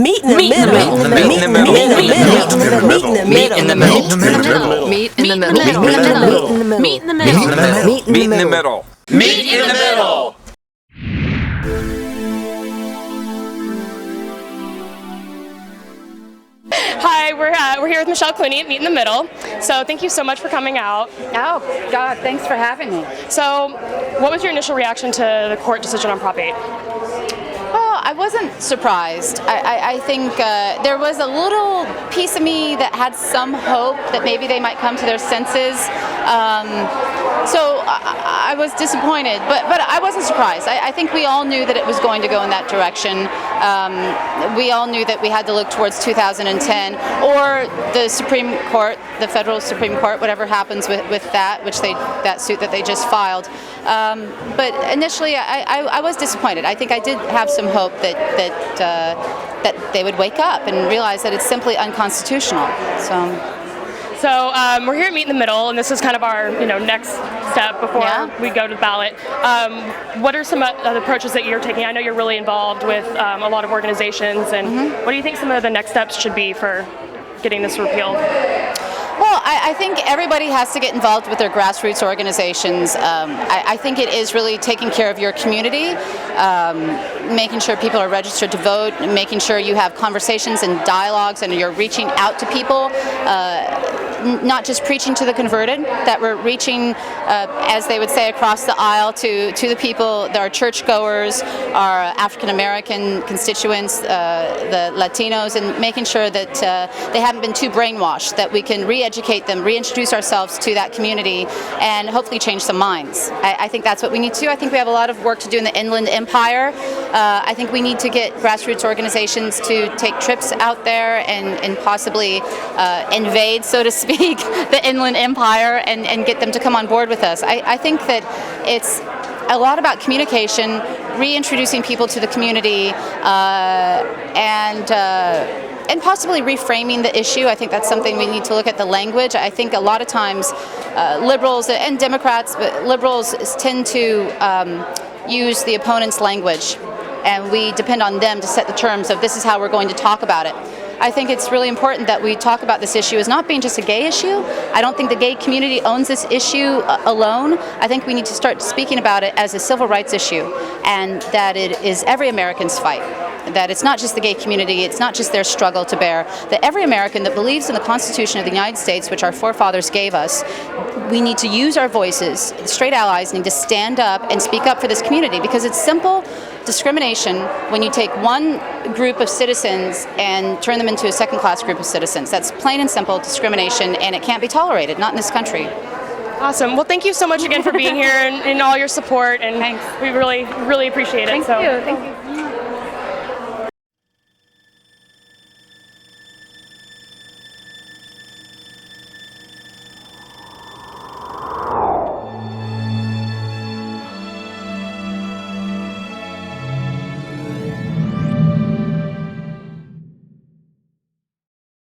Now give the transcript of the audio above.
Meet in the middle. Meet in the middle. Meet in the middle. Meet in the middle. Meet in the middle. Meet in the middle. Meet in the middle. Meet in the middle. Meet in the middle. Meet in the middle. Hi, we're here with Michelle Clunie at Meet in the Middle. So thank you so much for coming out. Oh, God, thanks for having me. So what was your initial reaction to the court decision on Prop 8? Oh, I wasn't surprised. I think there was a little piece of me that had some hope that maybe they might come to their senses. So I was disappointed, but I wasn't surprised. I think we all knew that it was going to go in that direction. We all knew that we had to look towards 2010 or the Supreme Court, the federal Supreme Court, whatever happens with that, that suit that they just filed. But initially, I was disappointed. I think I did have some hope that they would wake up and realize that it's simply unconstitutional. So we're here at Meet in the Middle, and this is kind of our next step before we go to the ballot. What are some of the approaches that you're taking? I know you're really involved with a lot of organizations, and what do you think some of the next steps should be for getting this repealed? Well, I think everybody has to get involved with their grassroots organizations. I think it is really taking care of your community, making sure people are registered to vote, making sure you have conversations and dialogues and you're reaching out to people, not just preaching to the converted, that we're reaching, as they would say, across the aisle to the people, our churchgoers, our African-American constituents, the Latinos, and making sure that they haven't been too brainwashed, that we can re-educate them, reintroduce ourselves to that community, and hopefully change some minds. I think that's what we need to do. I think we have a lot of work to do in the Inland Empire. I think we need to get grassroots organizations to take trips out there and possibly invade, so to speak, the Inland Empire and get them to come on board with us. I think that it's a lot about communication, reintroducing people to the community, and possibly reframing the issue. I think that's something we need to look at the language. I think a lot of times liberals and Democrats, but liberals tend to use the opponent's language, and we depend on them to set the terms of this is how we're going to talk about it. I think it's really important that we talk about this issue as not being just a gay issue. I don't think the gay community owns this issue alone. I think we need to start speaking about it as a civil rights issue, and that it is every American's fight. That it's not just the gay community, it's not just their struggle to bear, that every American that believes in the Constitution of the United States, which our forefathers gave us, we need to use our voices. Straight allies need to stand up and speak up for this community, because it's simple discrimination when you take one group of citizens and turn them into a second-class group of citizens. That's plain and simple discrimination, and it can't be tolerated, not in this country. Awesome. Well, thank you so much again for being here and all your support, and Thanks. we really, really appreciate it. Thank you.